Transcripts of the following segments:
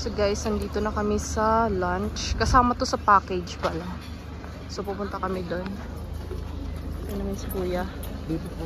So guys, nandito na kami sa lunch. Kasama to sa package pala. So pupunta kami doon. Ito naman si Kuya. Dito po.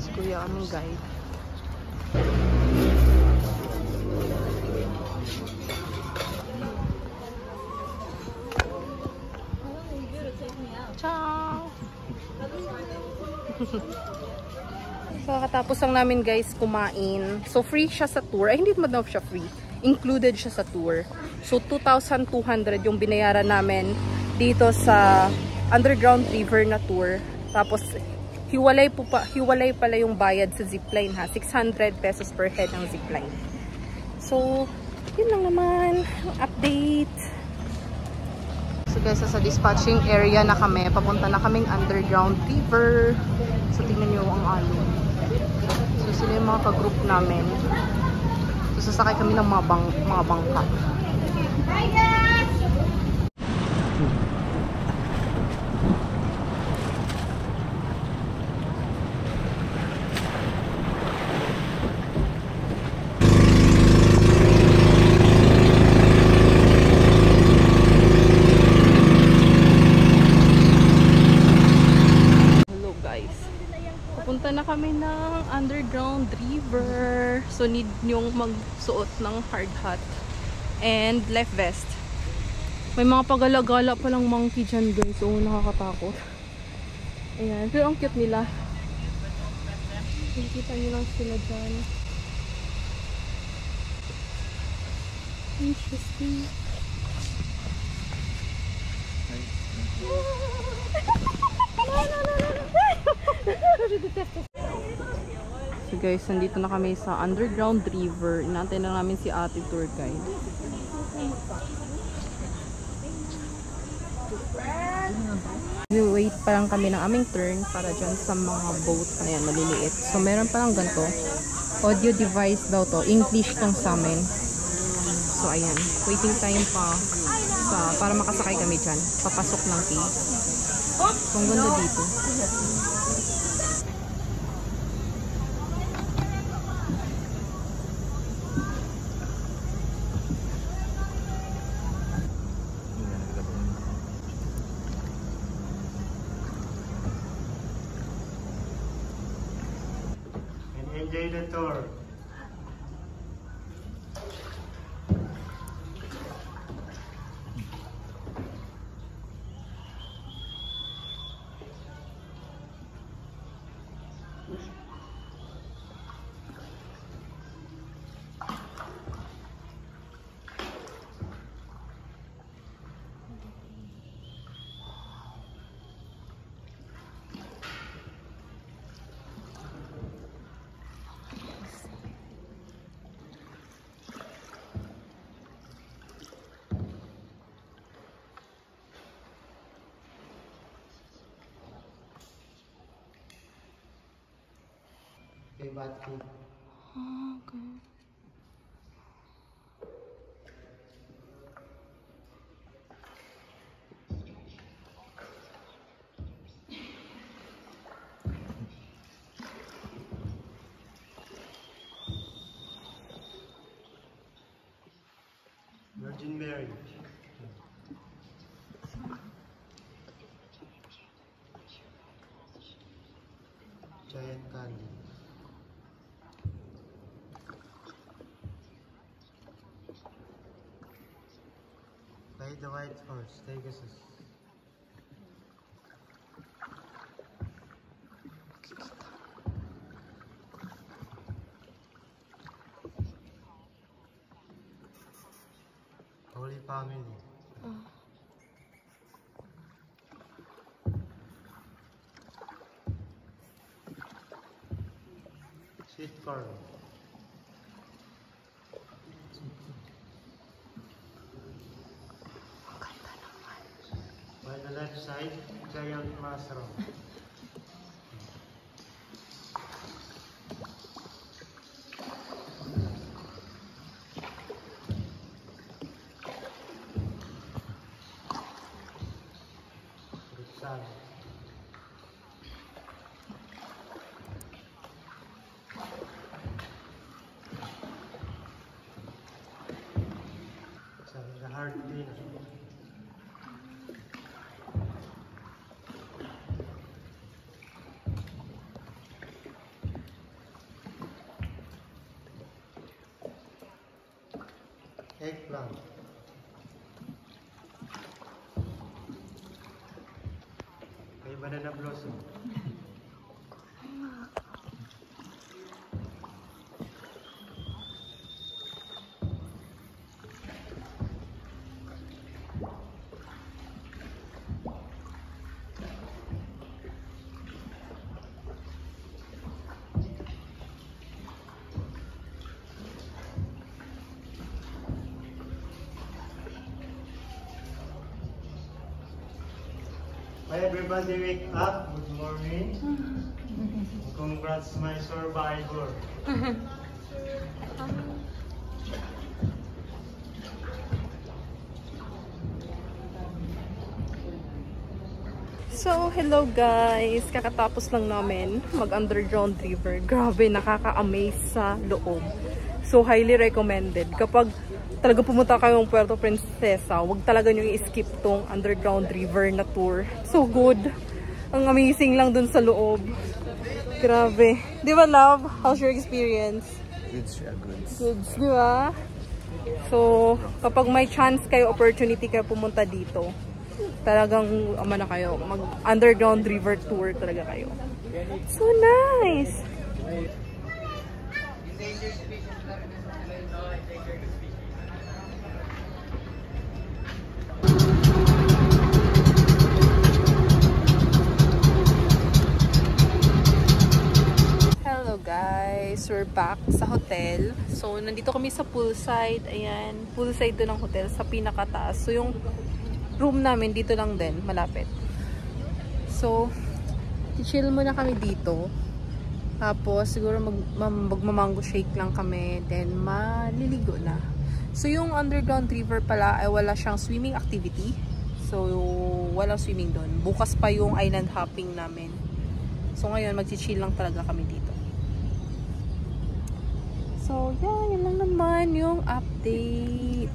Si Kuya aming guide. Ciao! So katapos lang namin guys kumain. So free siya sa tour. Ay hindi naman daw siya free. Included siya sa tour. So 2,200 yung binayaran namin dito sa underground river na tour. Tapos hiwalay pala yung bayad sa zipline ha. 600 pesos per head ang zipline. So yun lang naman ang update. So guys, sa dispatching area na kami. Papunta na kaming underground river. So tingnan nyo ang alon. So sila yung mga ka-group namin. So sasakay kami ng mga bangka. Punta na kami ng underground river. So need nyong magsuot ng hard hat and life vest. May mga pagalagala palang monkey dyan guys. So nakakatakot. Ayan. Pero ang cute nila. Nakikita nyo lang sila dyan. Interesting. So guys, nandito na kami sa underground river. Inantay na namin si ate tour guide. Wait pa lang kami ng aming turn para dyan sa mga boat na yan, maliliit. So meron pa lang ganito. Audio device daw to. English tong sa amin. So ayan, waiting time pa para makasakay kami dyan. Papasok ng cave. So ang ganda dito. Enjoy the tour. Okay, bathtub. Okay. Virgin Mary. Giant candy. Ride the white horse, Pegasus. Holy Family. Sweet corn. On the left side, giant mushroom. Fruit salad. Eggplant. May banana blossom. Hi everybody, wake up. Good morning. Congrats my survivor. So, hello guys! Kakatapos lang namin mag-underground river. Grabe, nakaka-amaze sa loob. So, highly recommended. Kapag talaga pumunta kayong Puerto Princesa, wag talaga nyo i-skip tong underground river na tour. So good! Ang amazing lang dun sa loob. Grabe. Di ba, love? How's your experience? Goods, goods. Goods, di ba? So, kapag may chance kayo, opportunity kayo pumunta dito, talagang na kayo, mag-underground river tour talaga kayo. So nice! Hello guys! We're back sa hotel. So, nandito kami sa poolside. Ayan, poolside to ng hotel sa pinakataas. So, yung room namin dito lang din, malapit. So, chill muna kami dito. Tapos, siguro magmamango shake lang kami. Then, maliligo na. So, yung underground river pala ay wala siyang swimming activity. So, walang swimming doon. Bukas pa yung island hopping namin. So, ngayon, mag-chill lang talaga kami dito. So, yeah, yun lang naman yung update.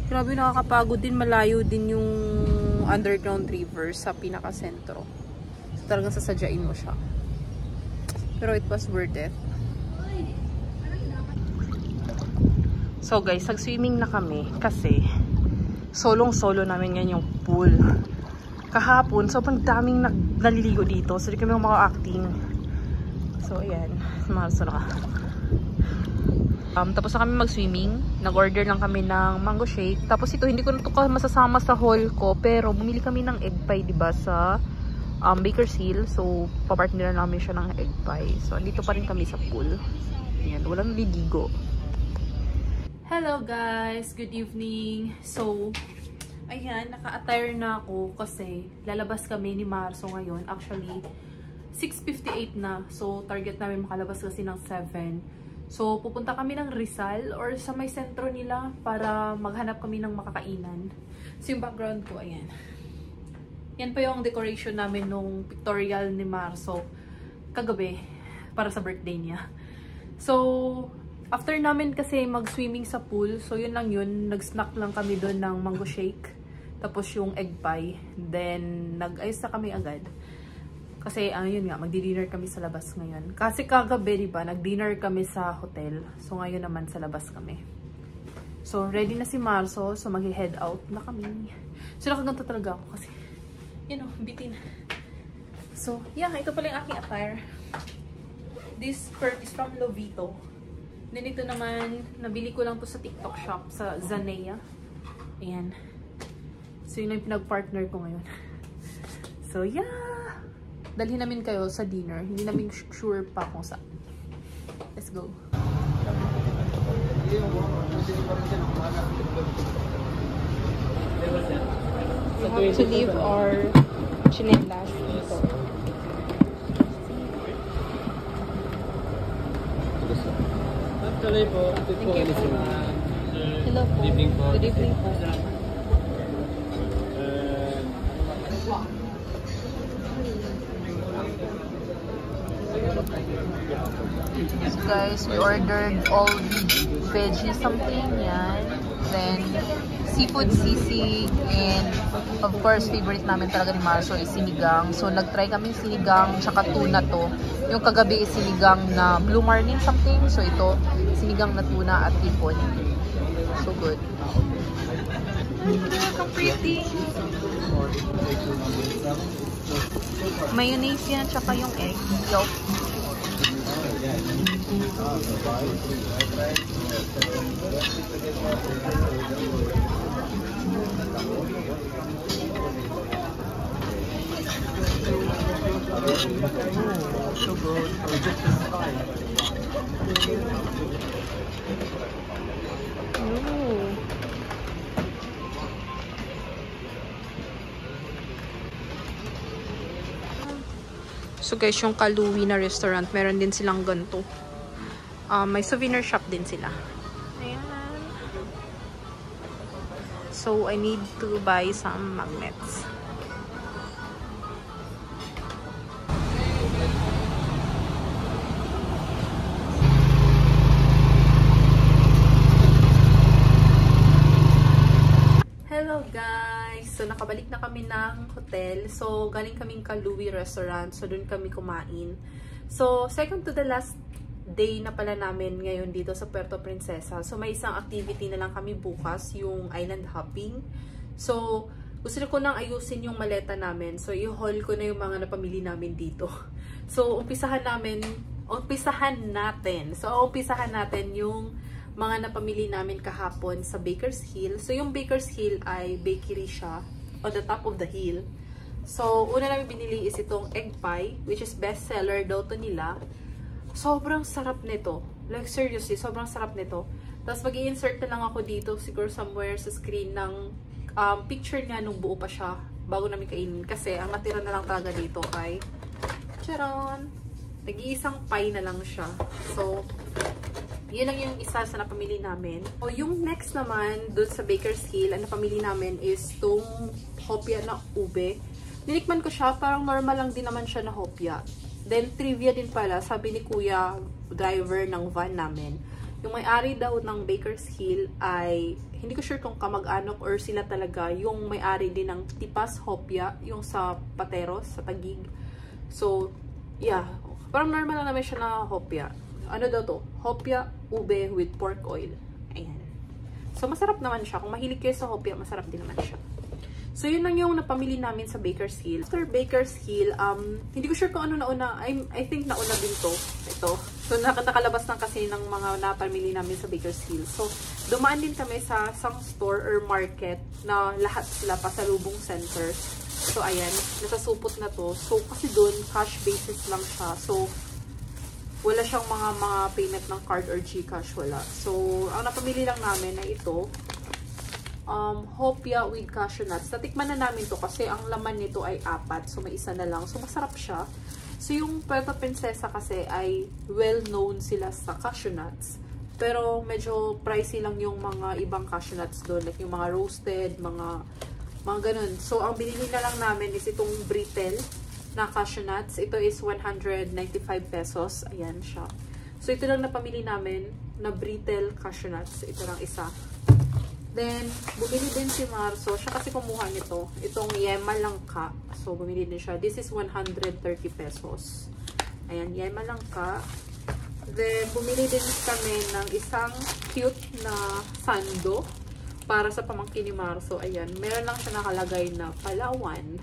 Grabe, nakakapagod din. Malayo din yung underground river sa pinaka-sentro. So, talagang sasadyain mo siya. Pero it was worth it. So, guys, nag-swimming na kami kasi solong-solo namin ngayon yung pool. Kahapon, sobrang daming naliligo dito. So, di kami maka-acting. So, ayan. Marso na ka. Tapos na kami mag-swimming. Nag-order lang kami ng mango shake. Tapos ito, hindi ko na ito masasama sa haul ko. Pero, bumili kami ng egg pie, diba, sa Baker's Hill. So, papartner na namin siya ng egg pie. So, andito pa rin kami sa pool. Ayan, walang liligo. Hello guys! Good evening! So, ayan, naka-attire na ako kasi lalabas kami ni Marso ngayon. Actually, 6:58 na. So, target namin makalabas kasi ng 7. So, pupunta kami ng Rizal or sa may sentro nila para maghanap kami ng makakainan. So, yung background ko, ayan. Yan pa yung decoration namin nung pictorial ni Marso kagabi para sa birthday niya. So, after namin kasi mag-swimming sa pool, so yun lang yun. Nag-snack lang kami doon ng mango shake. Tapos yung egg pie. Then, nag-ayos na kami agad. Kasi, yun nga, magdi-dinner kami sa labas ngayon. Kasi kagabi, diba, nag-dinner kami sa hotel. So, ngayon naman sa labas kami. So, ready na si Marso. So, mag-head out na kami. So, nakaganto talaga ako kasi, you know, bitin. So, yeah, ito pala yung aking attire. This skirt is from Lovito. Then, ito naman, nabili ko lang to sa TikTok shop, sa Zanea. Ayan. So, yun yung pinag-partner ko ngayon. So, yeah! Dalhin namin kayo sa dinner. Hindi namin sure pa kung saan. Let's go. We have to leave our chinelas dito. Tuloy po. Thank you. Hello po. Good evening po. Good evening po. So guys, we ordered all veggie something, yan. Then, seafood sisig, and of course, favorite namin talaga ni Marso is sinigang. So, nag-try kami sinigang, tsaka tuna to. Yung kagabi is sinigang na blue marlin something. So, ito, sinigang na tuna at tipon. So good. Look how pretty. Mayonnaise yan, tsaka yung egg yolk. So good. So guys, yung Kaluwi na restaurant, meron din silang ganito. May souvenir shop din sila. Ayan. So I need to buy some magnets. Hello guys! So nakabalik na kami ng hotel. So galing kaming Kaluwi restaurant. So dun kami kumain. So second to the last day na pala namin ngayon dito sa Puerto Princesa. So may isang activity na lang kami bukas, yung island hopping. So gusto ko nang ayusin yung maleta namin. So i-haul ko na yung mga napamili namin dito. So umpisahan natin yung mga napamili namin kahapon sa Baker's Hill. So yung Baker's Hill ay bakery siya on the top of the hill. So una namin binili is itong egg pie, which is best seller daw to nila. Sobrang sarap nito. Like seriously, sobrang sarap nito. Tapos mag-i-insert na lang ako dito siguro somewhere sa screen ng picture niya nung buo pa siya bago namin kainin. Kasi ang natira na lang talaga dito ay charon! Nag-iisang pie na lang siya. So, yun lang yung isa sa napamili namin. So, yung next naman, doon sa Baker's Hill, ang napamili namin is itong hopya na ube. Nilikman ko siya, parang normal lang din naman siya na hopya. Then, trivia din pala, sabi ni Kuya, driver ng van namin, yung may-ari daw ng Baker's Hill ay, hindi ko sure kung kamag-anak or sila talaga, yung may-ari din ng Tipas Hopya, yung sa Pateros, sa Taguig. So, yeah, parang normal lang naman siya na hopya. Ano daw to? Hopya ube with pork oil. Ayan. So, masarap naman siya. Kung mahilig kayo sa hopya, masarap din naman siya. So, yun lang yung napamili namin sa Baker's Hill. After Baker's Hill, hindi ko sure kung ano nauna. I think nauna din to. Ito. So, nakalabas lang kasi ng mga napamili namin sa Baker's Hill. So, dumaan din kami sa isang store or market na lahat sila pasalubong center. So, ayan. Nasasupot na to. So, kasi doon, cash basis lang siya. So, wala siyang mga payment ng card or GCash. Wala. So, ang napamili lang namin ay ito. Hopya with cashew nuts. Natikman na namin to kasi ang laman nito ay 4. So, may isa na lang. So, masarap siya. So, yung Puerto Princesa kasi ay well-known sila sa cashew nuts. Pero, medyo pricey lang yung mga ibang cashew nuts doon. Like, yung mga roasted, mga ganun. So, ang binili na lang namin is itong brittle na cashew nuts. Ito is 195 pesos. Ayan siya. So, ito lang napamili namin na brittle cashew nuts. Ito lang isa. Then, bumili din si Marso. Siya kasi kumuha nito. Itong yema langka. So, bumili din siya. This is 130 pesos. Ayan, yema langka. Then, bumili din kami ng isang cute na sando para sa pamangkin ni Marso. Ayan, meron lang siya nakalagay na Palawan.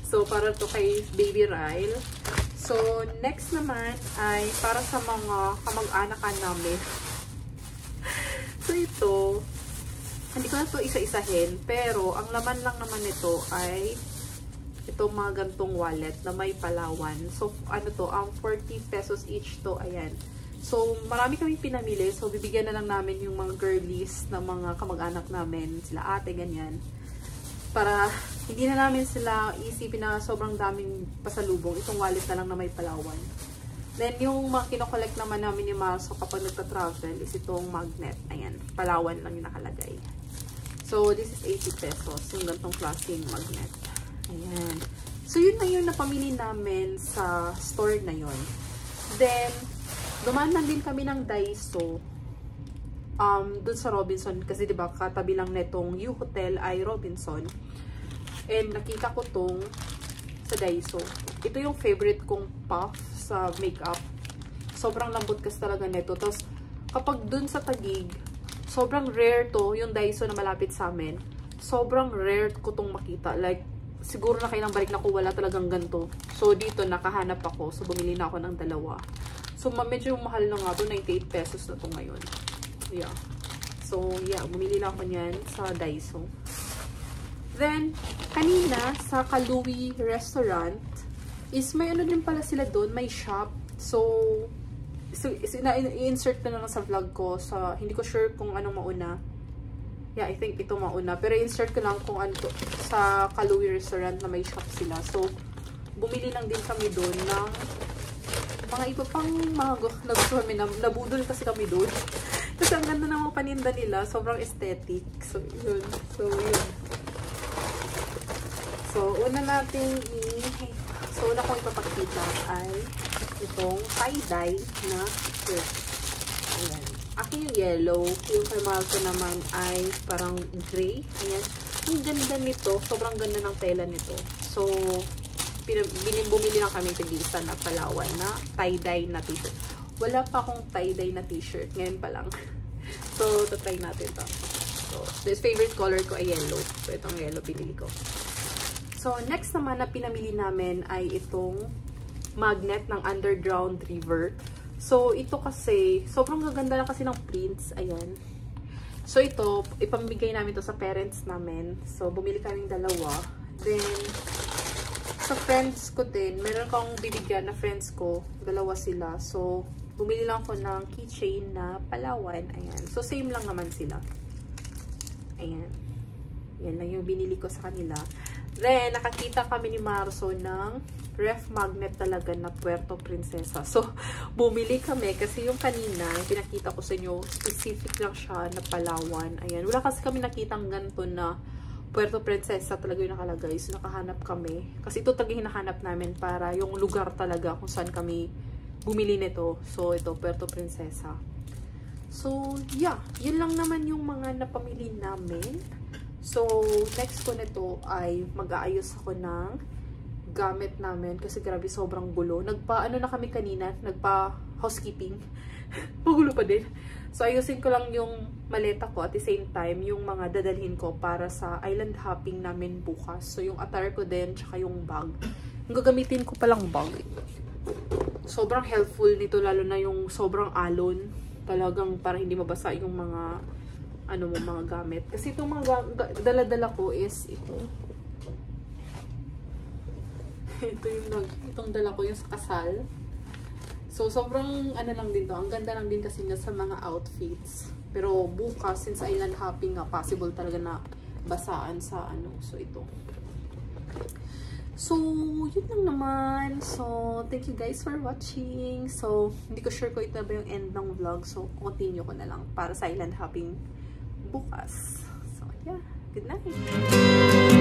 So, para to kay Baby Ryle. So, next naman ay para sa mga kamag-anakan namin. So, ito, hindi ko na ito isa-isahin, pero ang laman lang naman nito ay itong mga gantong wallet na may Palawan. So, ano to, 40 pesos each to, ayan. So, marami kaming pinamili. So, bibigyan na lang namin yung mga girlies na mga kamag-anak namin, sila ate, ganyan. Para hindi na namin sila isipin na sobrang daming pasalubong. Itong wallet na lang na may Palawan. Then, yung mga kinokollect naman namin yung Marso kapag nagta-travel is itong magnet. Ayan, Palawan lang yung nakalagay. So, this is 80 pesos. Yung gantong klaseng magnet. Ayan. So, yun na yung napamili namin sa store na yun. Then, dumaan lang din kami ng Daiso. Dun sa Robinson. Kasi, diba, katabi lang netong U-Hotel ay Robinson. And, nakita ko tong sa Daiso. Ito yung favorite kong puff sa makeup. Sobrang lambot kasi talaga neto. Tapos, kapag dun sa Taguig, Sobrang rare to, yung Daiso na malapit sa amin. Sobrang rare ko tong makita. Like, siguro na kailang balik na ko, wala talagang ganito. So, dito, nakahanap ako. So, bumili na ako ng dalawa. So, medyo mahal na nga to. 98 pesos na to ngayon. Yeah. So, yeah. Bumili na ako niyan sa Daiso. Then, kanina, sa Kalui Restaurant, is may ano din pala sila doon. May shop. So i-insert na lang sa vlog ko. So, hindi ko sure kung anong mauna. Yeah, I think ito mauna. Pero i-insert ko lang kung ano to, sa Kalui Restaurant na may shop sila. So, bumili lang din kami doon ng mga iba pang mga nagustuhan kami. Nabudol kasi kami doon. Kasi ang ganda ng mga paninda nila. Sobrang aesthetic. So, yun. So, una natin So, una kong ipapakita ay itong tie-dye na shirt. Ayan. Akin yung yellow. Yung kay Marco naman ay parang gray. Ayan. Ang ganda nito. Sobrang ganda ng tela nito. So, bumili lang kami tig-isa na Palawan na tie-dye na t-shirt. Wala pa akong tie-dye na t-shirt. Ngayon pa lang. So, try natin ito. So, this favorite color ko ay yellow. So, itong yellow pinili ko. So, next naman na pinamili namin ay itong magnet ng Underground River. So, ito kasi, sobrang gaganda lang kasi ng prints. Ayan. So, ito, ipamigay namin to sa parents namin. So, bumili kaming dalawa. Then, sa friends ko din, meron akong bibigyan na friends ko. Dalawa sila. So, bumili lang ako ng keychain na Palawan. Ayan. So, same lang naman sila. Ayan. Yan lang yung binili ko sa kanila. Then, nakakita kami ni Marso ng ref magnet talaga na Puerto Princesa. So, bumili kami kasi yung kanina, yung pinakita ko sa inyo, specific lang siya na Palawan. Ayan. Wala kasi kami nakitang ganito na Puerto Princesa talaga yung nakalagay. So, nakahanap kami. Kasi ito talaga hinahanap namin para yung lugar talaga kung saan kami bumili nito. So, ito, Puerto Princesa. So, yeah. Yun lang naman yung mga napamili namin. So, next ko nito ay mag-aayos ako ng gamit namin kasi grabe sobrang gulo. Nagpa-ano na kami kanina, nagpa-housekeeping. Magulo pa din. So, ayusin ko lang yung maleta ko at the same time yung mga dadalhin ko para sa island hopping namin bukas. So, yung attire ko din, tsaka yung bag. Yung gagamitin ko palang bag. Sobrang helpful nito, lalo na yung sobrang alon. Talagang para hindi mabasa yung mga mga gamit. Kasi itong mga dala-dala ko is ito. Itong dala ko yung sa kasal. So, sobrang lang din to. Ang ganda lang din kasi nga sa mga outfits. Pero bukas, since island hopping nga, possible talaga na basaan sa So, ito. So, yun lang naman. So, thank you guys for watching. So, hindi ko sure ko ito ba yung end ng vlog. So, continue ko na lang para sa island hopping bukas. So, yeah. Good night.